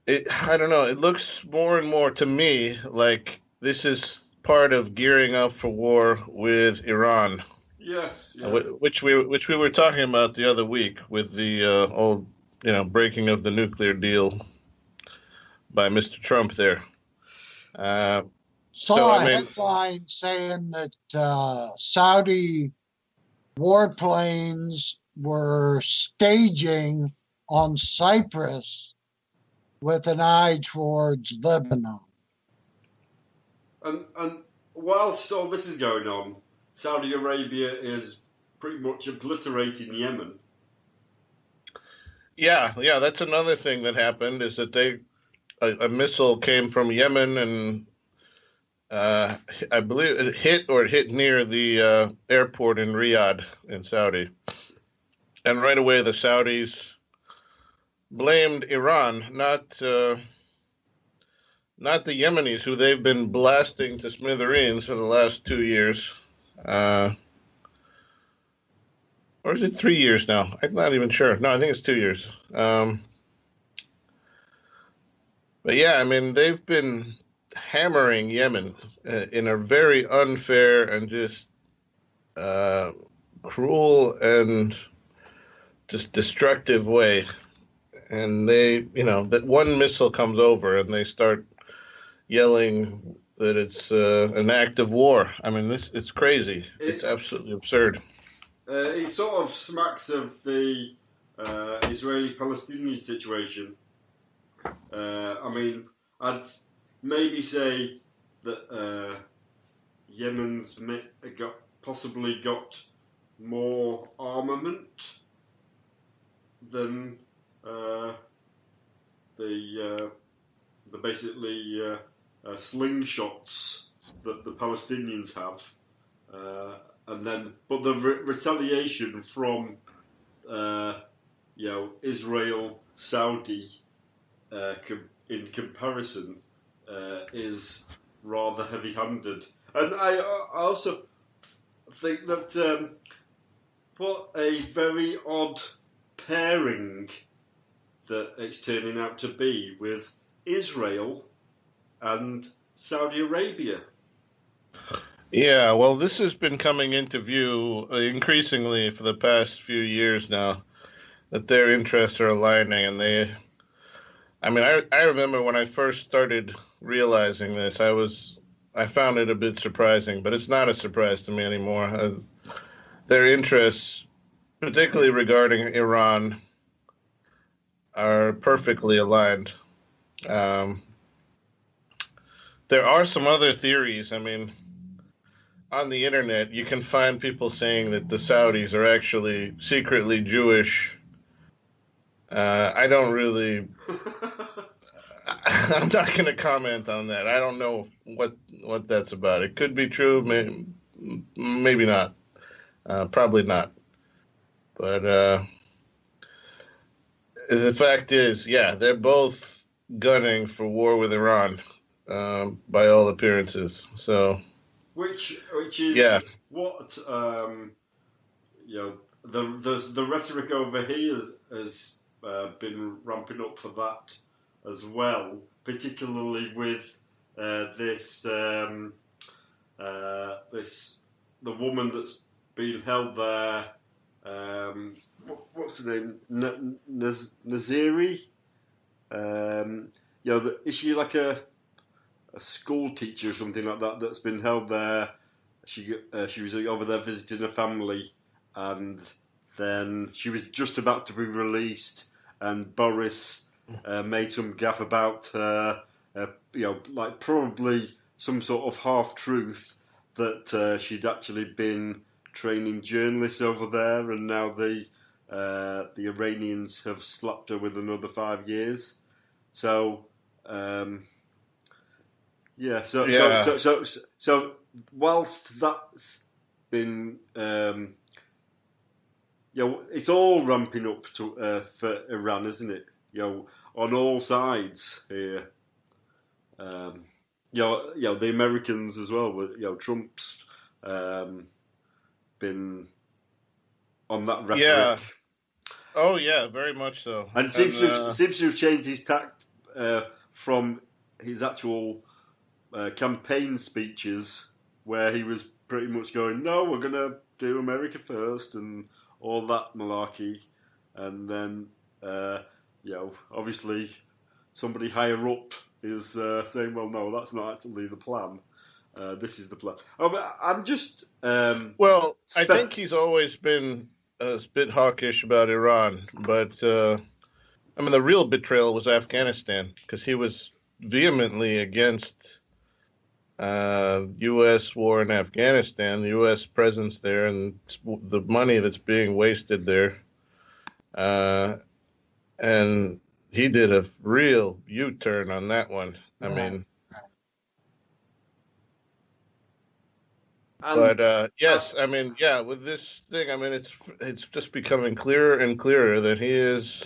I don't know. It looks more and more to me like this is part of gearing up for war with Iran, Yes, yeah. which we were talking about the other week with the old breaking of the nuclear deal by Mr. Trump there. Uh, so Saw I a mean, headline saying that Saudi warplanes were staging on Cyprus with an eye towards Lebanon. And whilst all this is going on, Saudi Arabia is pretty much obliterating Yemen. yeah, that's another thing that happened is that a missile came from Yemen and I believe it hit near the airport in Riyadh in Saudi, and right away the Saudis blamed Iran, not the Yemenis, who they've been blasting to smithereens for the last 2 years. Uh, or is it 3 years now? I'm not even sure. No, I think it's 2 years. But yeah, I mean, they've been hammering Yemen in a very unfair and just uh, cruel and just destructive way. And that one missile comes over and they start yelling that it's an act of war. I mean, it's crazy. It's absolutely absurd. It sort of smacks of the Israeli-Palestinian situation. I mean, I'd maybe say that Yemen's possibly got more armament than the basically slingshots that the Palestinians have, but the retaliation from Israel, Saudi, in comparison, is rather heavy-handed, and I also think that what a very odd pairing that it's turning out to be with Israel and Saudi Arabia. Yeah, well, this has been coming into view increasingly for the past few years now, that their interests are aligning, and I remember when I first started realizing this, I found it a bit surprising, but it's not a surprise to me anymore. Their interests, particularly regarding Iran, are perfectly aligned. Um, there are some other theories. I mean, on the internet, you can find people saying that the Saudis are actually secretly Jewish. I don't really. I'm not going to comment on that. I don't know what that's about. It could be true, maybe not. Probably not. But the fact is, yeah, they're both gunning for war with Iran, by all appearances. So, which is what the rhetoric over here has been ramping up for that as well, particularly with this the woman that's been held there. What's her name? Naziri. Is she like a school teacher or something like that that's been held there? She was over there visiting a family, and then she was just about to be released, and Boris made some gaff about her, like probably some sort of half truth that she'd actually been training journalists over there, and now the Iranians have slapped her with another 5 years. So, so whilst that's been, it's all ramping up to for Iran, isn't it? On all sides here. The Americans as well. Trump's been on that rhetoric. Yeah. Oh yeah, very much so. And seems to have changed his tact from his actual campaign speeches, where he was pretty much going, "No, we're going to do America first," and all that malarkey. And then, obviously, somebody higher up is saying, "Well, no, that's not actually the plan. This is the plan." Oh, but I'm just. I think he's always been a bit hawkish about Iran, but the real betrayal was Afghanistan, because he was vehemently against U.S. war in Afghanistan, the U.S. presence there, and the money that's being wasted there. And he did a real U-turn on that one. Yes, with this thing, it's just becoming clearer and clearer that he is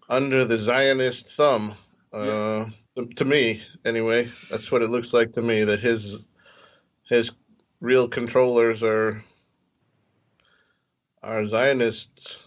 under the Zionist thumb. To me, anyway, that's what it looks like to me. That his real controllers are Zionists.